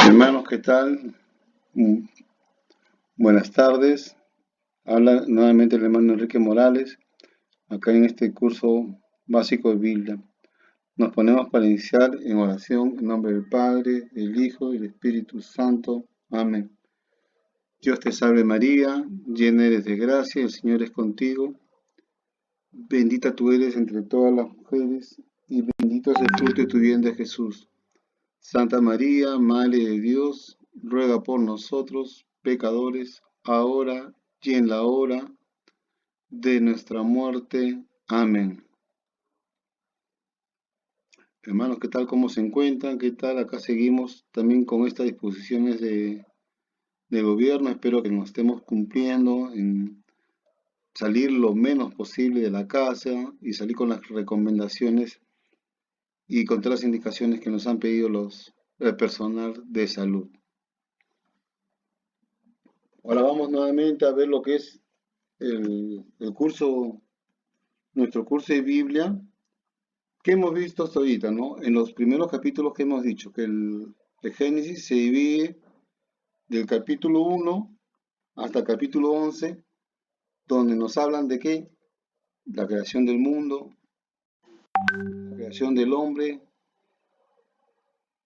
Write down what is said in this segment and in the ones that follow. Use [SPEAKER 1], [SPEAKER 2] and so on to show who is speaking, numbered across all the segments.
[SPEAKER 1] Hermanos, ¿qué tal? Mm, Buenas tardes. Habla nuevamente el hermano Enrique Morales, acá en este curso básico de Biblia. Nos ponemos para iniciar en oración en nombre del Padre, del Hijo y del Espíritu Santo. Amén. Dios te salve María, llena eres de gracia, el Señor es contigo. Bendita tú eres entre todas las mujeres y bendito es el fruto de tu vientre Jesús. Santa María, Madre de Dios, ruega por nosotros, pecadores, ahora y en la hora de nuestra muerte. Amén. Hermanos, ¿qué tal? ¿Cómo se encuentran? ¿Qué tal? Acá seguimos también con estas disposiciones de gobierno. Espero que nos estemos cumpliendo en salir lo menos posible de la casa y salir con las recomendaciones y con todas las indicaciones que nos han pedido el personal de salud. Ahora vamos nuevamente a ver lo que es el curso, nuestro curso de Biblia, que hemos visto hasta ahorita, ¿no? En los primeros capítulos que hemos dicho, que el Génesis se divide del capítulo 1 hasta el capítulo 11, donde nos hablan de qué, la creación del mundo, la creación del hombre,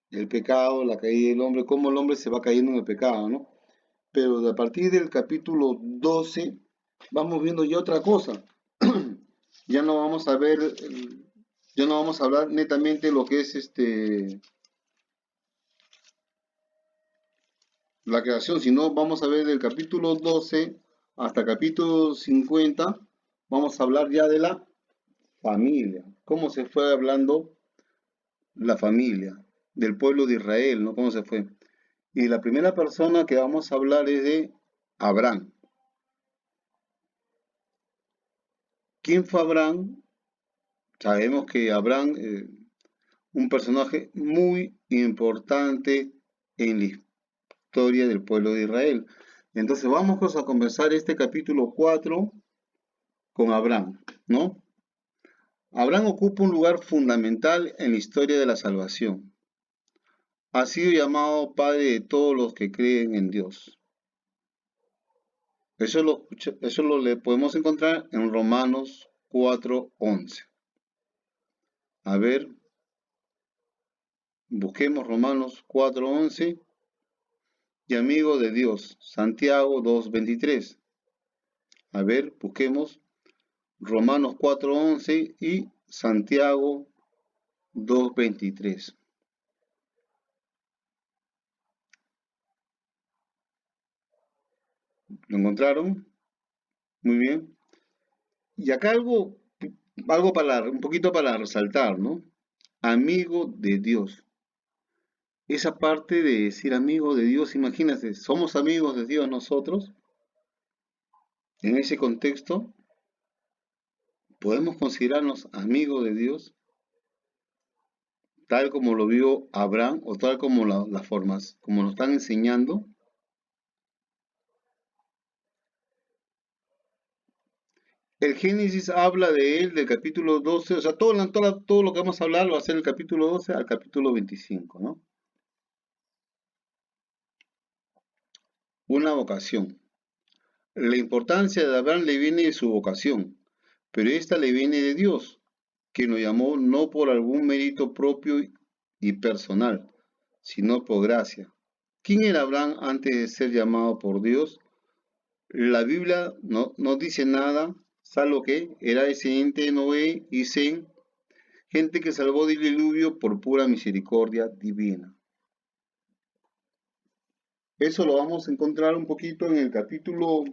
[SPEAKER 1] el pecado, la caída del hombre, cómo el hombre se va cayendo en el pecado, ¿no? Pero a partir del capítulo 12 vamos viendo ya otra cosa. Ya no vamos a ver, ya no vamos a hablar netamente de lo que es la creación, sino vamos a ver del capítulo 12 hasta capítulo 50, vamos a hablar ya de la familia, cómo se fue hablando la familia del pueblo de Israel, ¿no? Cómo se fue. Y la primera persona que vamos a hablar es de Abraham. ¿Quién fue Abraham? Sabemos que Abraham, un personaje muy importante en la historia del pueblo de Israel. Entonces vamos a conversar este capítulo 4 con Abraham, ¿no? Abraham ocupa un lugar fundamental en la historia de la salvación. Ha sido llamado padre de todos los que creen en Dios. Eso le podemos encontrar en Romanos 4:11. A ver, busquemos Romanos 4:11 y amigo de Dios, Santiago 2:23. A ver, busquemos Romanos 4:11 y Santiago 2:23. ¿Lo encontraron? Muy bien. Y acá algo un poquito para resaltar, ¿no? Amigo de Dios. Esa parte de decir amigo de Dios, imagínense, somos amigos de Dios nosotros. En ese contexto, podemos considerarnos amigos de Dios, tal como lo vio Abraham, o tal como las formas, como nos están enseñando. El Génesis habla de él del capítulo 12, o sea, todo lo que vamos a hablar va a ser el capítulo 12 al capítulo 25, ¿no? Una vocación. La importancia de Abraham le viene de su vocación, pero esta le viene de Dios, que nos llamó no por algún mérito propio y personal, sino por gracia. ¿Quién era Abraham antes de ser llamado por Dios? La Biblia no dice nada, salvo que era descendiente de Noé y Sem, gente que salvó del diluvio por pura misericordia divina. Eso lo vamos a encontrar un poquito en el capítulo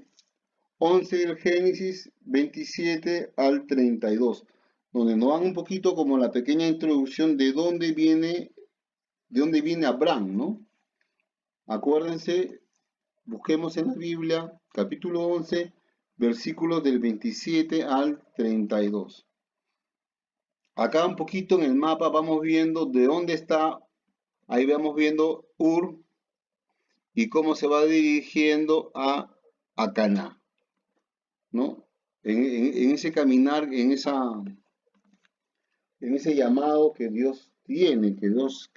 [SPEAKER 1] 11 del Génesis 27 al 32, donde nos dan un poquito como la pequeña introducción de dónde viene Abraham, ¿no? Acuérdense, busquemos en la Biblia, capítulo 11, versículos del 27 al 32. Acá un poquito en el mapa vamos viendo de dónde está, ahí vamos viendo Ur y cómo se va dirigiendo a Canaán, ¿no? En ese caminar, en ese llamado que Dios tiene, que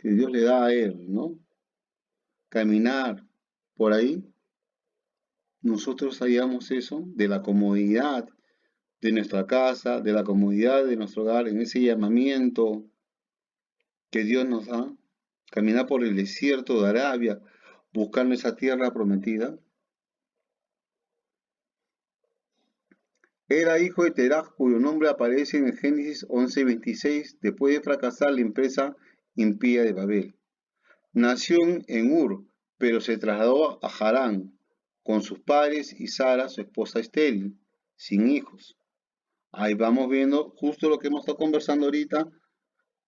[SPEAKER 1] Dios le da a él, ¿no? Caminar por ahí, nosotros hallamos eso de la comodidad de nuestra casa, de la comodidad de nuestro hogar, en ese llamamiento que Dios nos da, caminar por el desierto de Arabia, buscando esa tierra prometida. Era hijo de Terah, cuyo nombre aparece en el Génesis 11:26, después de fracasar la empresa impía de Babel. Nació en Ur, pero se trasladó a Harán con sus padres y Sara, su esposa estéril, sin hijos. Ahí vamos viendo justo lo que hemos estado conversando ahorita,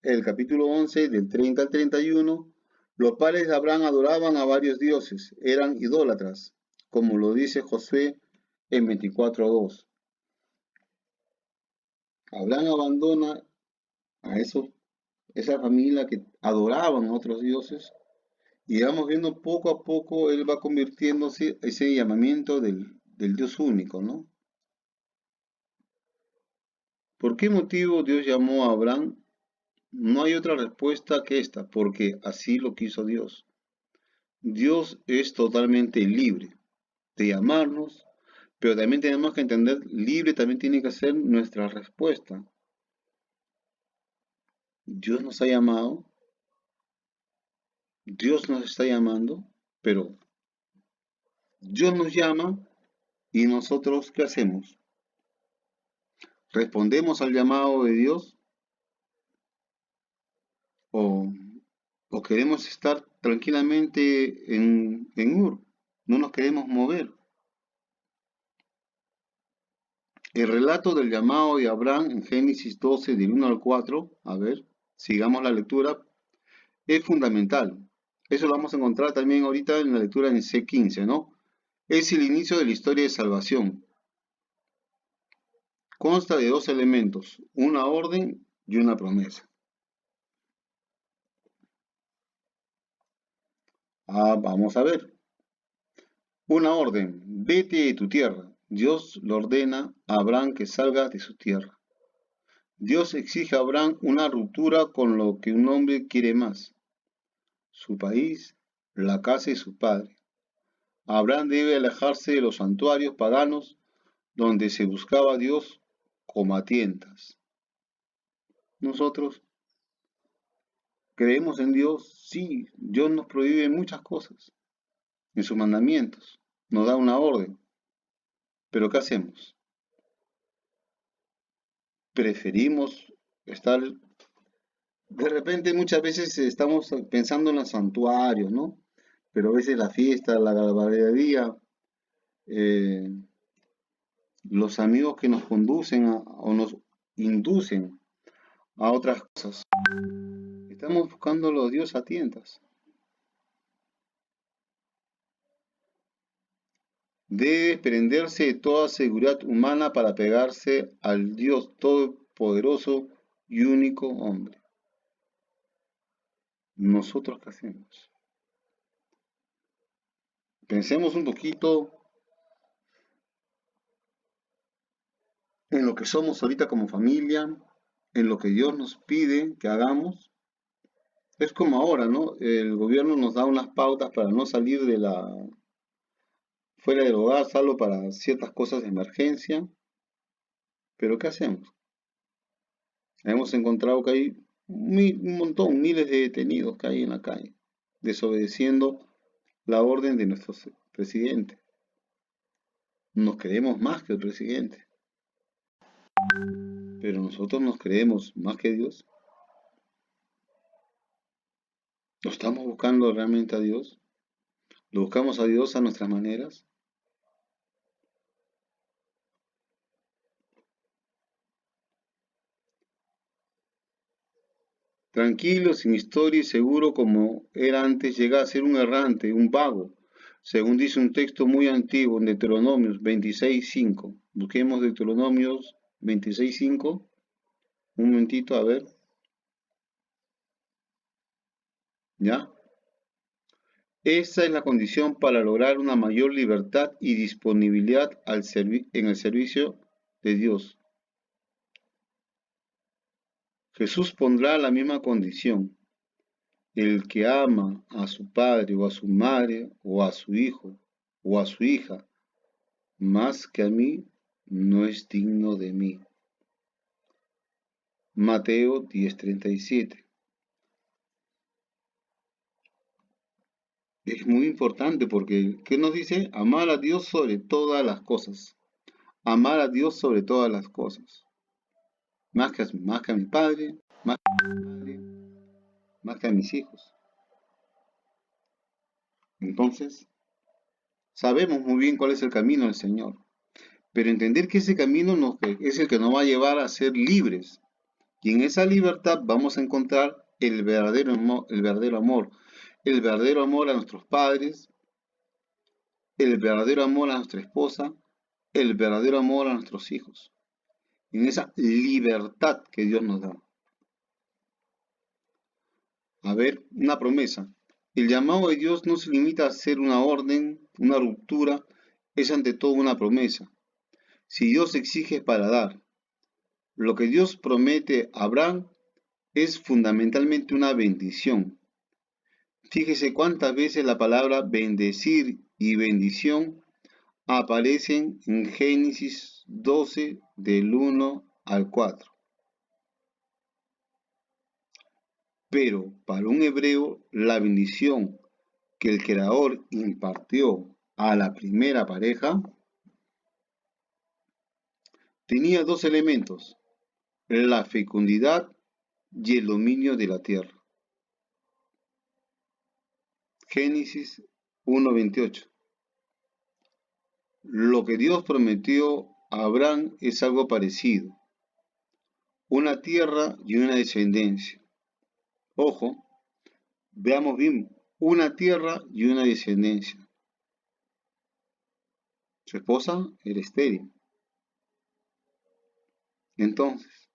[SPEAKER 1] el capítulo 11, del 30 al 31. Los padres de Abraham adoraban a varios dioses, eran idólatras, como lo dice Josué en 24:2. Abraham abandona a esa familia que adoraban a otros dioses, y vamos viendo poco a poco él va convirtiéndose ese llamamiento del Dios único, ¿no? ¿Por qué motivo Dios llamó a Abraham? No hay otra respuesta que esta, porque así lo quiso Dios. Dios es totalmente libre de llamarnos, pero también tenemos que entender, libre también tiene que ser nuestra respuesta. Dios nos ha llamado, Dios nos está llamando, pero Dios nos llama y nosotros, ¿qué hacemos? ¿Respondemos al llamado de Dios o, o queremos estar tranquilamente en Ur? No nos queremos mover. El relato del llamado de Abraham en Génesis 12, del 1 al 4, a ver, sigamos la lectura, es fundamental. Eso lo vamos a encontrar también ahorita en la lectura en C15, ¿no? Es el inicio de la historia de salvación. Consta de dos elementos, una orden y una promesa. Vamos a ver. Una orden, vete de tu tierra. Dios le ordena a Abraham que salga de su tierra. Dios exige a Abraham una ruptura con lo que un hombre quiere más, su país, la casa y su padre. Abraham debe alejarse de los santuarios paganos donde se buscaba a Dios como a tientas. Nosotros creemos en Dios, sí, Dios nos prohíbe muchas cosas en sus mandamientos, nos da una orden, pero ¿qué hacemos? Preferimos estar, de repente muchas veces estamos pensando en los santuarios, ¿no? Pero a veces la fiesta, la galvardería, eh, los amigos que nos conducen o nos inducen a otras cosas. Estamos buscando a los dioses a tientas. Debe desprenderse de toda seguridad humana para pegarse al Dios todopoderoso y único hombre. ¿Nosotros qué hacemos? Pensemos un poquito en lo que somos ahorita como familia, en lo que Dios nos pide que hagamos. Es como ahora, ¿no? El gobierno nos da unas pautas para no salir fuera del hogar, salvo para ciertas cosas de emergencia. Pero ¿qué hacemos? Hemos encontrado que hay un montón, miles de detenidos que hay en la calle, desobedeciendo la orden de nuestro presidente. Nos creemos más que el presidente, pero nosotros nos creemos más que Dios. ¿Lo estamos buscando realmente a Dios? ¿Lo buscamos a Dios a nuestras maneras? Tranquilo, sin historia y seguro como era antes, llega a ser un errante, un vago, según dice un texto muy antiguo en Deuteronomios 26:5. Busquemos Deuteronomios 26:5. Un momentito, a ver. ¿Ya? Esa es la condición para lograr una mayor libertad y disponibilidad en el servicio de Dios. Jesús pondrá la misma condición. El que ama a su padre o a su madre o a su hijo o a su hija más que a mí, no es digno de mí. Mateo 10:37. Es muy importante porque, ¿qué nos dice? Amar a Dios sobre todas las cosas. Amar a Dios sobre todas las cosas. Más que a mi padre, más que a mi madre, más que a mis hijos. Entonces, sabemos muy bien cuál es el camino del Señor. Pero entender que ese camino es el que nos va a llevar a ser libres. Y en esa libertad vamos a encontrar el verdadero amor, el verdadero amor a nuestros padres, el verdadero amor a nuestra esposa, el verdadero amor a nuestros hijos. En esa libertad que Dios nos da. A ver, una promesa. El llamado de Dios no se limita a ser una orden, una ruptura, es ante todo una promesa. Si Dios exige para dar, lo que Dios promete a Abraham es fundamentalmente una bendición. Fíjese cuántas veces la palabra bendecir y bendición aparecen en Génesis 12 del 1 al 4. Pero para un hebreo, la bendición que el Creador impartió a la primera pareja tenía dos elementos, la fecundidad y el dominio de la tierra. Génesis 1:28. Lo que Dios prometió a Abraham es algo parecido, una tierra y una descendencia. Ojo, veamos bien, una tierra y una descendencia. Su esposa era estéril. Entonces,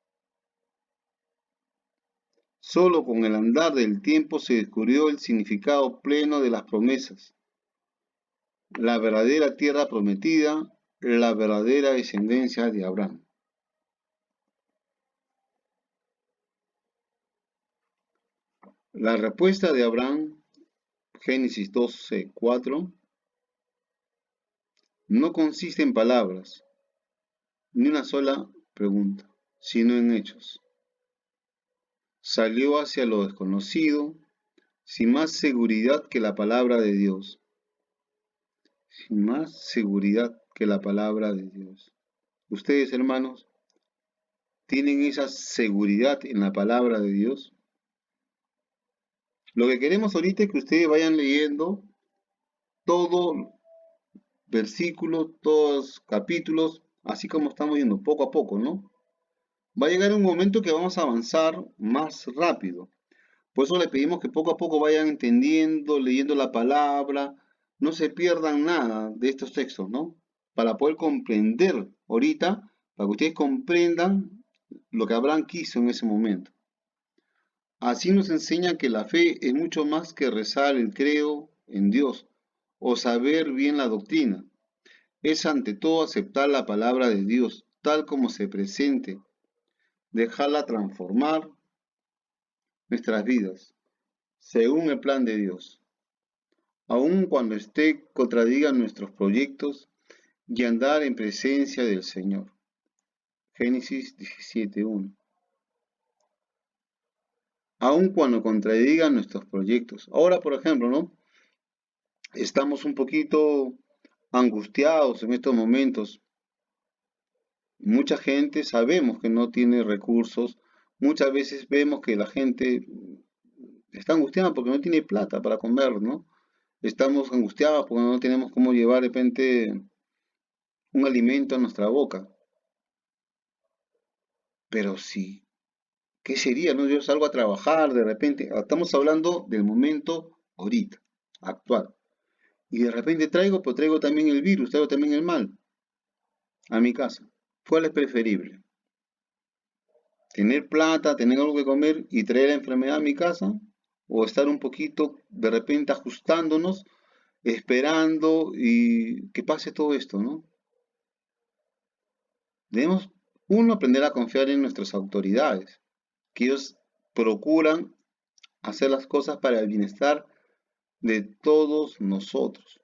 [SPEAKER 1] solo con el andar del tiempo se descubrió el significado pleno de las promesas, la verdadera tierra prometida, la verdadera descendencia de Abraham. La respuesta de Abraham, Génesis 12:4, no consiste en palabras, ni una sola pregunta, sino en hechos. Salió hacia lo desconocido, sin más seguridad que la palabra de Dios. Sin más seguridad que la palabra de Dios. Ustedes, hermanos, ¿tienen esa seguridad en la palabra de Dios? Lo que queremos ahorita es que ustedes vayan leyendo todo versículo, todos capítulos, así como estamos yendo poco a poco, ¿no? Va a llegar un momento que vamos a avanzar más rápido. Por eso le pedimos que poco a poco vayan entendiendo, leyendo la palabra, no se pierdan nada de estos textos, ¿no? Para poder comprender ahorita, para que ustedes comprendan lo que Abraham quiso en ese momento. Así nos enseña que la fe es mucho más que rezar el credo en Dios o saber bien la doctrina. Es ante todo aceptar la palabra de Dios tal como se presente, dejarla transformar nuestras vidas, según el plan de Dios. Aun cuando contradigan nuestros proyectos y andar en presencia del Señor. Génesis 17:1. Aun cuando contradigan nuestros proyectos. Ahora, por ejemplo, ¿no? Estamos un poquito angustiados en estos momentos. Mucha gente sabemos que no tiene recursos. Muchas veces vemos que la gente está angustiada porque no tiene plata para comer, ¿no? Estamos angustiados porque no tenemos cómo llevar de repente un alimento a nuestra boca. Pero sí, ¿qué sería, no? Yo salgo a trabajar de repente, estamos hablando del momento ahorita, actual. Y de repente pero traigo también el virus, traigo también el mal a mi casa. ¿Cuál es preferible? ¿Tener plata, tener algo que comer y traer la enfermedad a mi casa? ¿O estar un poquito de repente ajustándonos, esperando y que pase todo esto, ¿no? Debemos, uno, aprender a confiar en nuestras autoridades. que ellos procuran hacer las cosas para el bienestar de todos nosotros,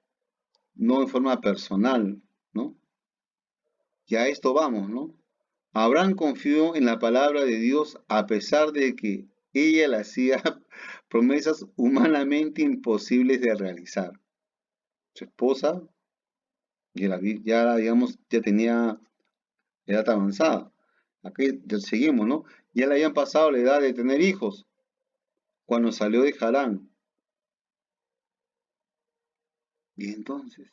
[SPEAKER 1] no en forma personal, ¿no? Y a esto vamos, ¿no? Abraham confió en la palabra de Dios a pesar de que ella le hacía promesas humanamente imposibles de realizar. Su esposa ya digamos, ya tenía edad avanzada. Aquí ya seguimos, ¿no? Ya le habían pasado la edad de tener hijos cuando salió de Harán. Y entonces,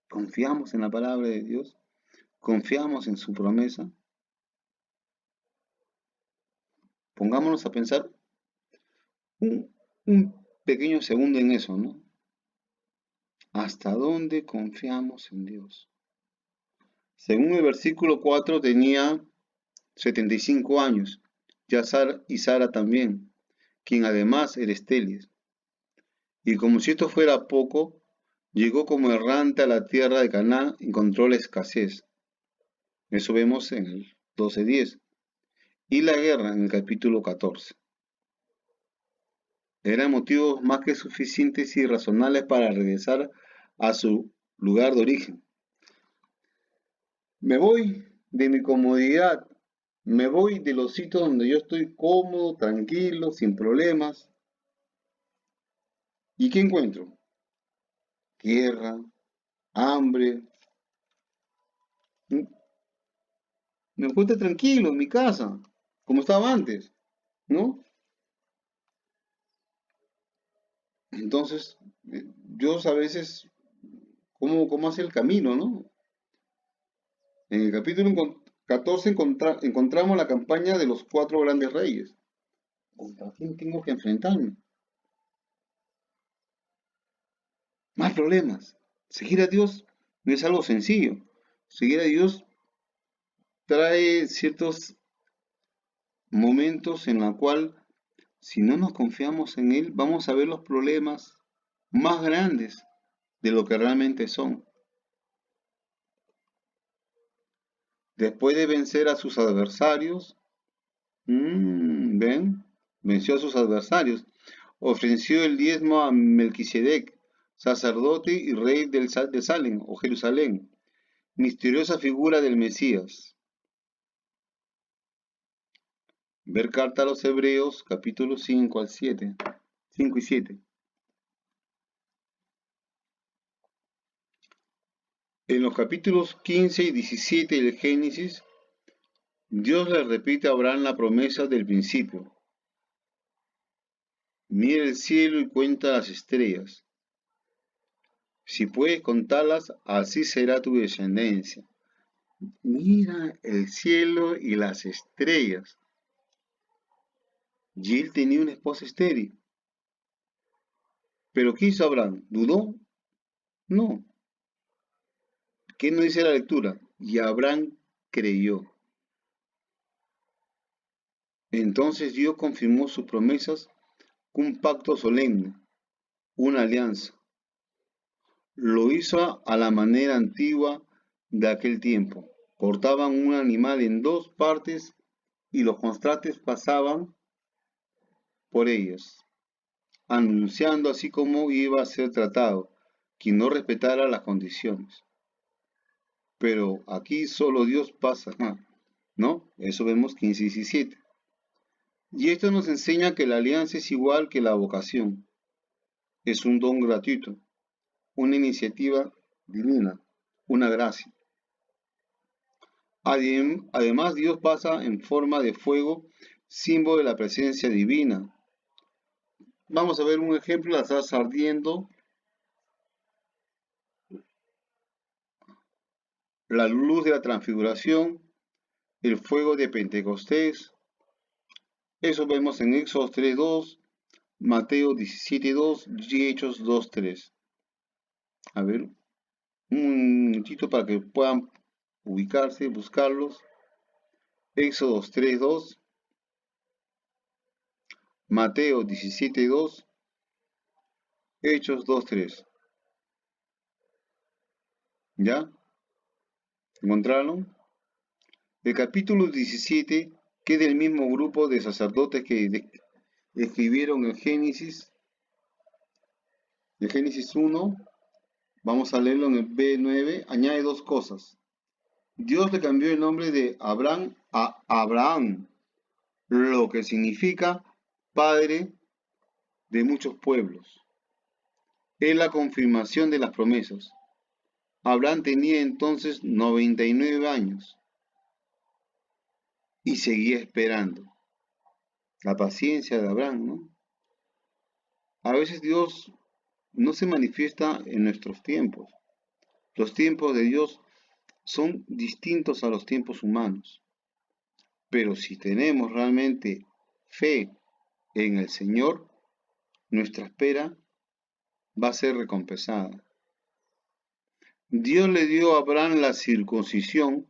[SPEAKER 1] confiamos en la palabra de Dios, confiamos en su promesa. Pongámonos a pensar un pequeño segundo en eso, ¿no? ¿Hasta dónde confiamos en Dios? Según el versículo 4 tenía 75 años, ya y Sara también, quien además era estéril. Y como si esto fuera poco, llegó como errante a la tierra de Canaán y encontró la escasez. Eso vemos en el 12:10. Y la guerra en el capítulo 14. Eran motivos más que suficientes y razonables para regresar a su lugar de origen. Me voy de mi comodidad, me voy de los sitios donde yo estoy cómodo, tranquilo, sin problemas. ¿Y qué encuentro? Guerra, hambre. Me encuentro tranquilo en mi casa, como estaba antes, ¿no? Entonces, Dios a veces, ¿cómo hace el camino, no? En el capítulo 14 encontramos la campaña de los 4 grandes reyes. ¿Contra quién tengo que enfrentarme? Más problemas. Seguir a Dios no es algo sencillo. Seguir a Dios trae ciertos momentos en la cual, si no nos confiamos en Él, vamos a ver los problemas más grandes de lo que realmente son. Después de vencer a sus adversarios, ¿ven? Venció a sus adversarios. Ofreció el diezmo a Melquisedec, sacerdote y rey de Salem o Jerusalén, misteriosa figura del Mesías. Ver carta a los Hebreos, capítulo 5 al 7, 5 y 7. En los capítulos 15 y 17 del Génesis, Dios le repite a Abraham la promesa del principio. Mira el cielo y cuenta las estrellas. Si puedes contarlas, así será tu descendencia. Mira el cielo y las estrellas. Y él tenía una esposa estéril. ¿Pero qué hizo Abraham? ¿Dudó? No. ¿Qué nos dice la lectura? Y Abraham creyó. Entonces Dios confirmó sus promesas con un pacto solemne, una alianza. Lo hizo a la manera antigua de aquel tiempo. Cortaban un animal en 2 partes y los contrastes pasaban por ellas, anunciando así cómo iba a ser tratado quien no respetara las condiciones. Pero aquí solo Dios pasa, ¿no? Eso vemos 15 y 17. Y esto nos enseña que la alianza es igual que la vocación. Es un don gratuito, una iniciativa divina, una gracia. Además, Dios pasa en forma de fuego, símbolo de la presencia divina. Vamos a ver un ejemplo, la zarza ardiendo, la luz de la transfiguración, el fuego de Pentecostés. Eso vemos en Éxodo 3:2, Mateo 17:2 y Hechos 2:3. A ver, un minutito para que puedan ubicarse, buscarlos. Éxodo 3:2, Mateo 17:2, Hechos 2:3. ¿Ya? ¿Encontraron? El capítulo 17 que es del mismo grupo de sacerdotes que escribieron el Génesis 1, vamos a leerlo en el B9, añade dos cosas. Dios le cambió el nombre de Abraham a Abraham, lo que significa padre de muchos pueblos. Es la confirmación de las promesas. Abraham tenía entonces 99 años y seguía esperando. La paciencia de Abraham, ¿no? A veces Dios no se manifiesta en nuestros tiempos. Los tiempos de Dios son distintos a los tiempos humanos. Pero si tenemos realmente fe en el Señor, nuestra espera va a ser recompensada. Dios le dio a Abraham la circuncisión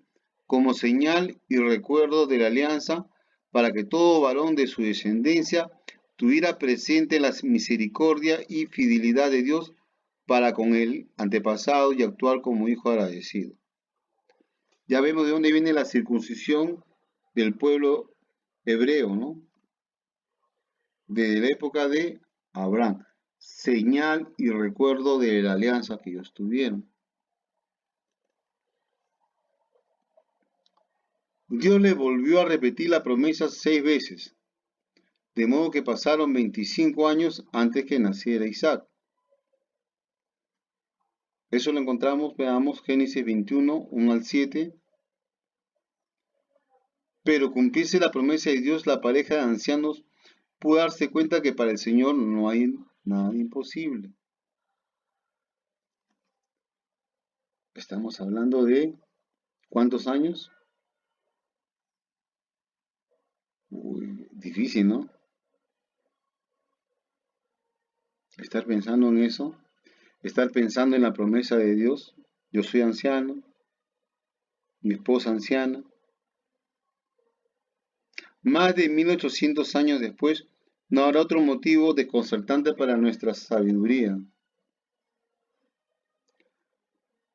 [SPEAKER 1] como señal y recuerdo de la alianza para que todo varón de su descendencia tuviera presente la misericordia y fidelidad de Dios para con el antepasado y actuar como hijo agradecido. Ya vemos de dónde viene la circuncisión del pueblo hebreo, ¿no? Desde la época de Abraham, señal y recuerdo de la alianza que ellos tuvieron. Dios le volvió a repetir la promesa 6 veces, de modo que pasaron 25 años antes que naciera Isaac. Eso lo encontramos, veamos, Génesis 21, 1 al 7. Pero cumplirse la promesa de Dios, la pareja de ancianos pudo darse cuenta que para el Señor no hay nada imposible. Estamos hablando de ¿cuántos años? Uy, difícil, ¿no? Estar pensando en eso, estar pensando en la promesa de Dios. Yo soy anciano, mi esposa anciana. Más de 1800 años después, no habrá otro motivo desconcertante para nuestra sabiduría,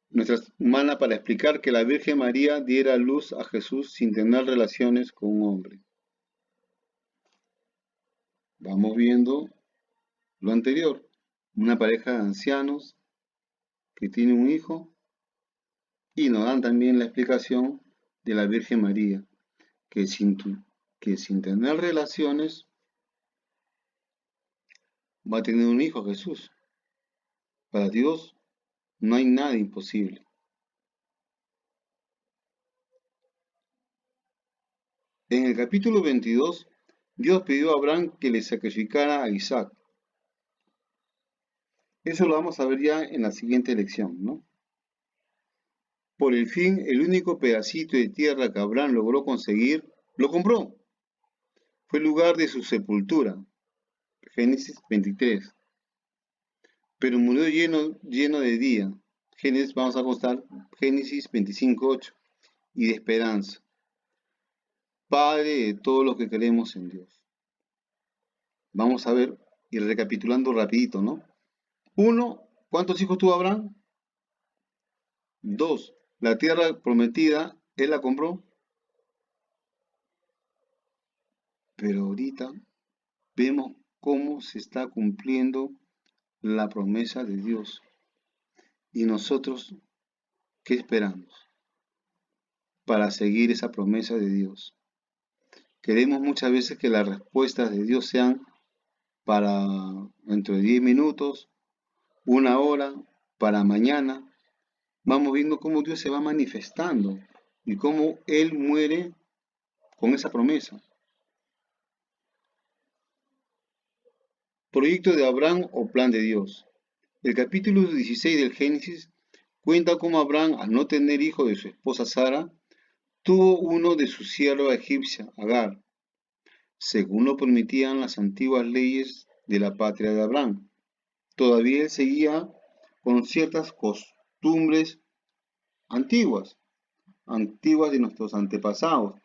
[SPEAKER 1] nuestra humana, para explicar que la Virgen María diera luz a Jesús sin tener relaciones con un hombre. Vamos viendo lo anterior, una pareja de ancianos que tiene un hijo y nos dan también la explicación de la Virgen María, que sin tener relaciones va a tener un hijo, Jesús. Para Dios no hay nada imposible. En el capítulo 22, Dios pidió a Abraham que le sacrificara a Isaac. Eso lo vamos a ver ya en la siguiente lección, ¿no? Por el fin, el único pedacito de tierra que Abraham logró conseguir, lo compró. Fue el lugar de su sepultura. Génesis 23. Pero murió lleno de día. Génesis, vamos a constar, Génesis 25:8. Y de esperanza. Padre de todos los que creemos en Dios. Vamos a ver, y recapitulando rapidito, ¿no? 1. ¿Cuántos hijos tuvo Abraham? 2. La tierra prometida, él la compró. Pero ahorita vemos cómo se está cumpliendo la promesa de Dios. Y nosotros, ¿qué esperamos para seguir esa promesa de Dios? Queremos muchas veces que las respuestas de Dios sean para dentro de 10 minutos, 1 hora, para mañana. Vamos viendo cómo Dios se va manifestando y cómo Él muere con esa promesa. Proyecto de Abraham o plan de Dios. El capítulo 16 del Génesis cuenta cómo Abraham, al no tener hijo de su esposa Sara, tuvo uno de su sierva egipcia, Agar, según lo permitían las antiguas leyes de la patria de Abraham. Todavía él seguía con ciertas costumbres antiguas de nuestros antepasados.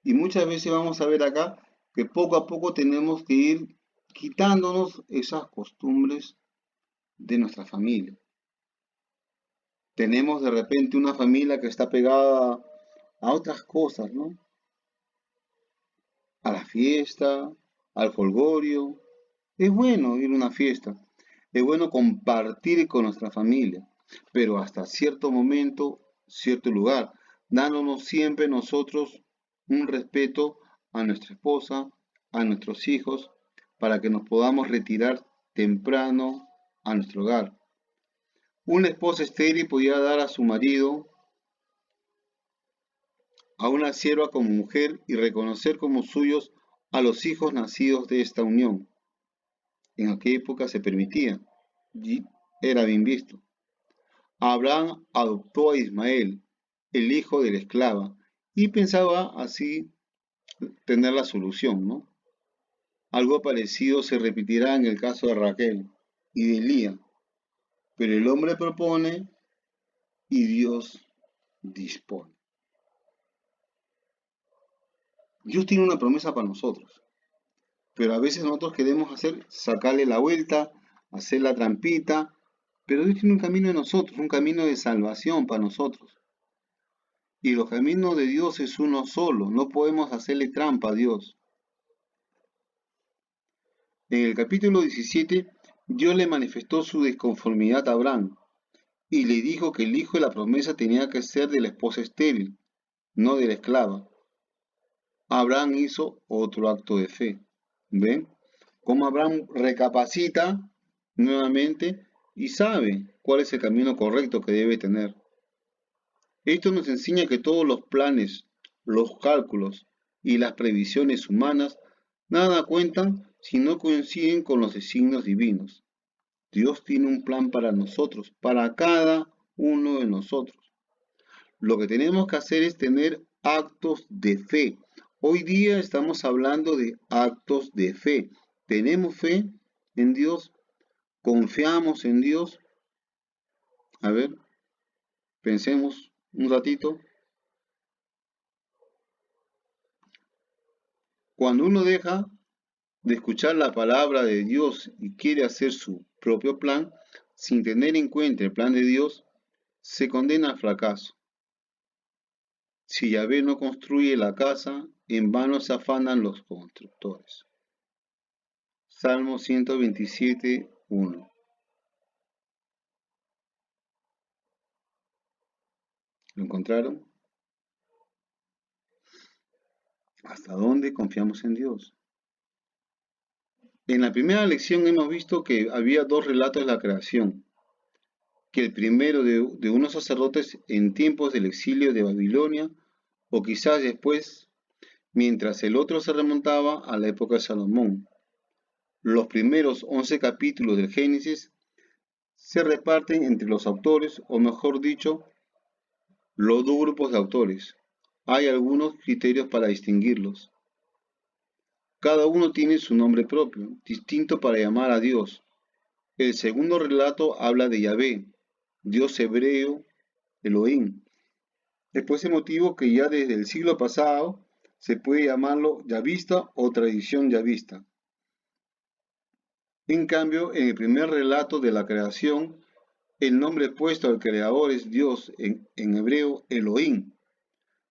[SPEAKER 1] Y muchas veces vamos a ver acá que poco a poco tenemos que ir quitándonos esas costumbres de nuestra familia. Tenemos de repente una familia que está pegada a otras cosas, ¿no? a la fiesta, al jolgorio. Es bueno ir a una fiesta, es bueno compartir con nuestra familia, pero hasta cierto momento, cierto lugar, dándonos siempre nosotros un respeto a nuestra esposa, a nuestros hijos, para que nos podamos retirar temprano a nuestro hogar. Una esposa estéril podía dar a su marido, a una sierva como mujer y reconocer como suyos a los hijos nacidos de esta unión. En aquella época se permitía y era bien visto. Abraham adoptó a Ismael, el hijo de la esclava, y pensaba así tener la solución, ¿no? Algo parecido se repetirá en el caso de Raquel y de Elía, pero el hombre propone y Dios dispone. Dios tiene una promesa para nosotros, pero a veces nosotros queremos sacarle la vuelta, hacer la trampita, pero Dios tiene un camino de nosotros, un camino de salvación para nosotros. Y los caminos de Dios es uno solo, no podemos hacerle trampa a Dios. En el capítulo 17, Dios le manifestó su disconformidad a Abraham y le dijo que el hijo de la promesa tenía que ser de la esposa estéril, no de la esclava. Abraham hizo otro acto de fe. ¿Ven? Cómo Abraham recapacita nuevamente y sabe cuál es el camino correcto que debe tener. Esto nos enseña que todos los planes, los cálculos y las previsiones humanas nada cuentan si no coinciden con los designios divinos. Dios tiene un plan para nosotros, para cada uno de nosotros. Lo que tenemos que hacer es tener actos de fe. Hoy día estamos hablando de actos de fe. ¿Tenemos fe en Dios? ¿Confiamos en Dios? A ver, pensemos un ratito. Cuando uno deja de escuchar la palabra de Dios y quiere hacer su propio plan, sin tener en cuenta el plan de Dios, se condena al fracaso. Si Yahvé no construye la casa, en vano se afanan los constructores. Salmo 127, 1. ¿Lo encontraron? ¿Hasta dónde confiamos en Dios? En la primera lección hemos visto que había dos relatos de la creación, que el primero de unos sacerdotes en tiempos del exilio de Babilonia, o quizás después, mientras el otro se remontaba a la época de Salomón. Los primeros 11 capítulos del Génesis se reparten entre los autores, o mejor dicho, los dos grupos de autores. Hay algunos criterios para distinguirlos. Cada uno tiene su nombre propio, distinto para llamar a Dios. El segundo relato habla de Yahvé, Dios hebreo, Elohim. Es por ese motivo que ya desde el siglo pasado se puede llamarlo yavista o tradición yavista. En cambio, en el primer relato de la creación, el nombre puesto al creador es Dios, en hebreo Elohim,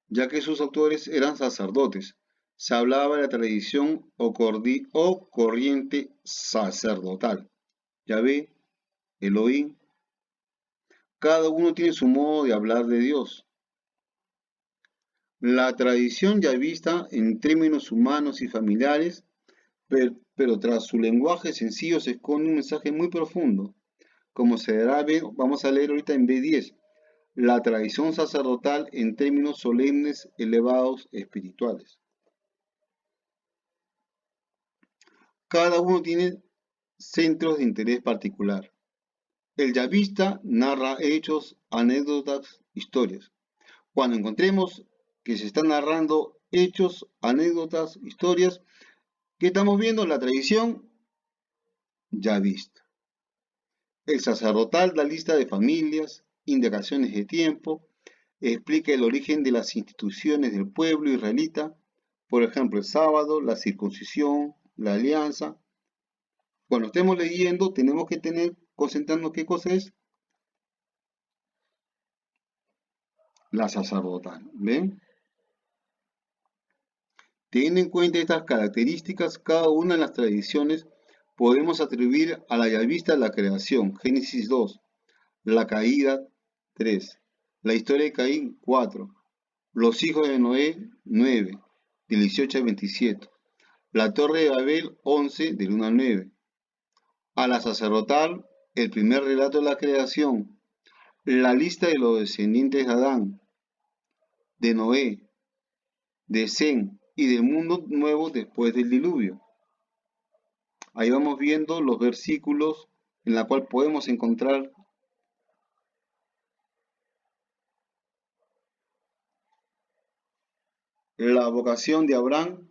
[SPEAKER 1] ya que sus autores eran sacerdotes. Se hablaba de la tradición o corriente sacerdotal. Yahvé, Elohim, cada uno tiene su modo de hablar de Dios. La tradición yavista en términos humanos y familiares, pero tras su lenguaje sencillo se esconde un mensaje muy profundo. Como se dará, vamos a leer ahorita en B10, la tradición sacerdotal en términos solemnes, elevados, espirituales. Cada uno tiene centros de interés particular. El yavista narra hechos, anécdotas, historias. Cuando encontremos que se están narrando hechos, anécdotas, historias, ¿qué estamos viendo? La tradición yavista. El sacerdotal da lista de familias, indicaciones de tiempo, explica el origen de las instituciones del pueblo israelita, por ejemplo, el sábado, la circuncisión, la alianza. Cuando estemos leyendo, tenemos que concentrarnos qué cosa es la sacerdotal. ¿Ven? Teniendo en cuenta estas características, cada una de las tradiciones podemos atribuir a la Yahvista la creación, Génesis 2, la caída, 3, la historia de Caín, 4, los hijos de Noé, 9, del 18 al 27, la torre de Babel, 11, del 1 al 9, a la sacerdotal, el primer relato de la creación, la lista de los descendientes de Adán, de Noé, de Sem y del mundo nuevo después del diluvio. Ahí vamos viendo los versículos en la cual podemos encontrar la vocación de Abraham.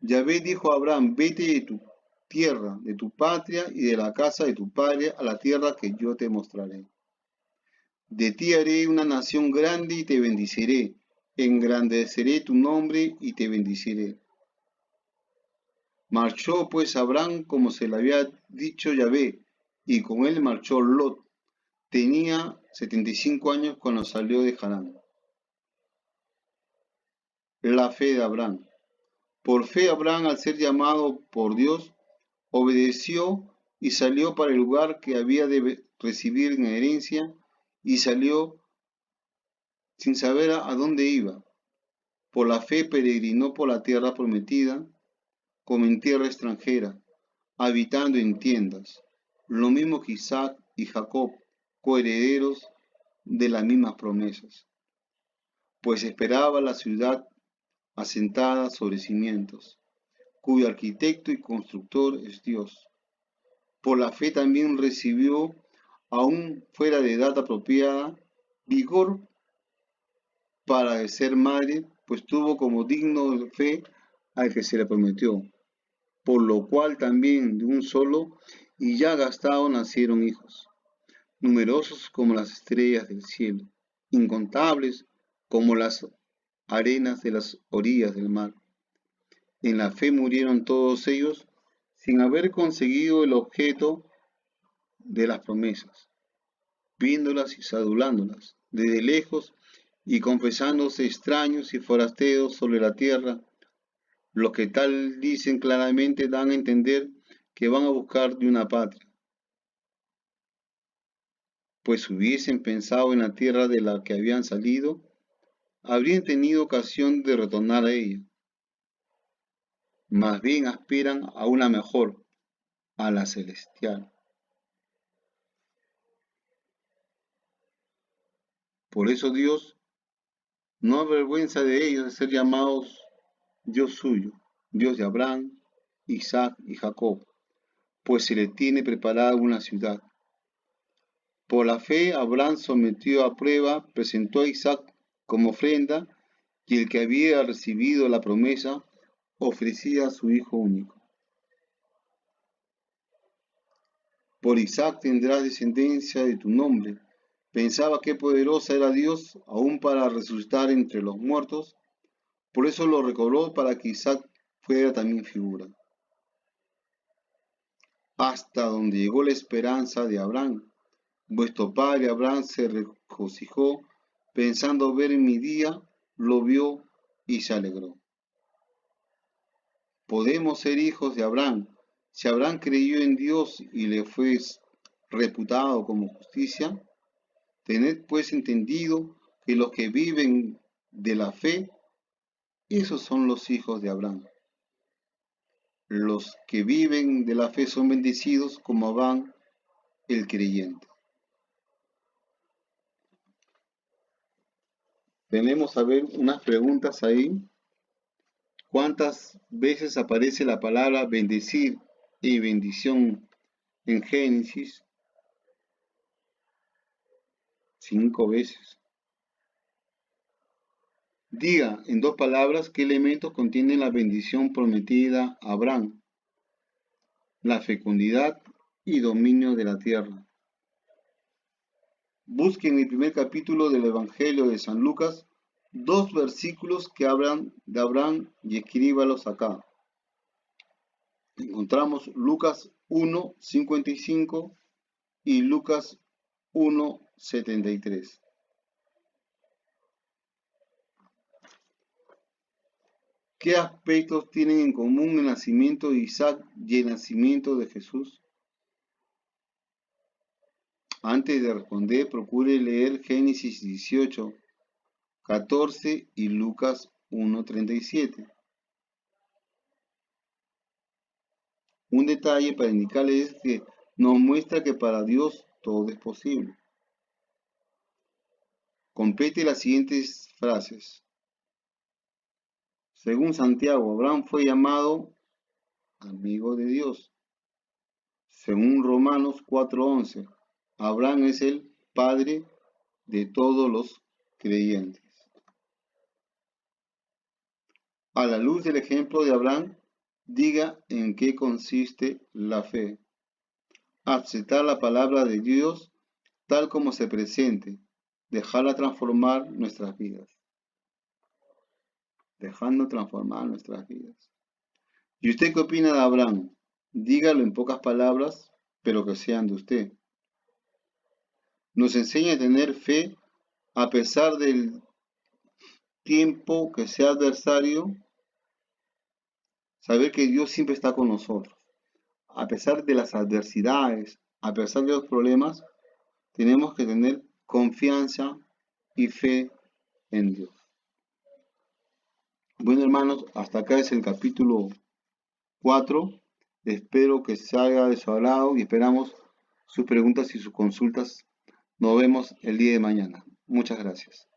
[SPEAKER 1] Yahvé dijo a Abraham, vete de tu tierra, de tu patria y de la casa de tu padre a la tierra que yo te mostraré. De ti haré una nación grande y te bendeciré, engrandeceré tu nombre y te bendeciré. Marchó pues Abraham como se le había dicho Yahvé, y con él marchó Lot. Tenía 75 años cuando salió de Harán. La fe de Abraham. Por fe Abraham, al ser llamado por Dios, obedeció y salió para el lugar que había de recibir en herencia, y salió sin saber a dónde iba. Por la fe peregrinó por la tierra prometida, como en tierra extranjera, habitando en tiendas, lo mismo que Isaac y Jacob, coherederos de las mismas promesas, pues esperaba la ciudad asentada sobre cimientos, cuyo arquitecto y constructor es Dios. Por la fe también recibió, aún fuera de edad apropiada, vigor para ser madre, pues tuvo como digno de fe al que se le prometió, por lo cual también de un solo y ya gastado nacieron hijos, numerosos como las estrellas del cielo, incontables como las arenas de las orillas del mar. En la fe murieron todos ellos sin haber conseguido el objeto de las promesas, viéndolas y sadulándolas desde lejos y confesándose extraños y forasteros sobre la tierra. Los que tal dicen claramente dan a entender que van a buscar de una patria, pues si hubiesen pensado en la tierra de la que habían salido, habrían tenido ocasión de retornar a ella. Más bien aspiran a una mejor, a la celestial. Por eso Dios no avergüenza de ellos de ser llamados Dios suyo, Dios de Abraham, Isaac y Jacob, pues se le tiene preparada una ciudad. Por la fe, Abraham sometió a prueba, presentó a Isaac como ofrenda, y el que había recibido la promesa ofrecía a su hijo único. Por Isaac tendrás descendencia de tu nombre. Pensaba qué poderosa era Dios, aún para resucitar entre los muertos. Por eso lo recobró para que Isaac fuera también figura. Hasta donde llegó la esperanza de Abraham. Vuestro padre Abraham se regocijó pensando ver mi día, lo vio y se alegró. Podemos ser hijos de Abraham. Si Abraham creyó en Dios y le fue reputado como justicia, tened pues entendido que los que viven de la fe, esos son los hijos de Abraham. Los que viven de la fe son bendecidos como Abraham el creyente. Tenemos a ver unas preguntas ahí. ¿Cuántas veces aparece la palabra bendecir y bendición en Génesis? 5 veces. Diga en 2 palabras qué elementos contienen la bendición prometida a Abraham: la fecundidad y dominio de la tierra. Busque en el primer capítulo del Evangelio de San Lucas 2 versículos que hablan de Abraham y escríbalos acá. Encontramos Lucas 1:55 y Lucas 1:73. ¿Qué aspectos tienen en común el nacimiento de Isaac y el nacimiento de Jesús? Antes de responder, procure leer Génesis 18, 14 y Lucas 1:37. Un detalle para indicarles es que nos muestra que para Dios todo es posible. Complete las siguientes frases. Según Santiago, Abraham fue llamado amigo de Dios. Según Romanos 4:11, Abraham es el padre de todos los creyentes. A la luz del ejemplo de Abraham, diga en qué consiste la fe. Aceptar la palabra de Dios tal como se presente, dejarla transformar nuestras vidas. Dejando transformar nuestras vidas. ¿Y usted qué opina de Abraham? Dígalo en pocas palabras, pero que sean de usted. Nos enseña a tener fe a pesar del tiempo que sea adversario, saber que Dios siempre está con nosotros. A pesar de las adversidades, a pesar de los problemas, tenemos que tener confianza y fe en Dios. Bueno, hermanos, hasta acá es el capítulo 4. Espero que se haya de su agrado y esperamos sus preguntas y sus consultas. Nos vemos el día de mañana. Muchas gracias.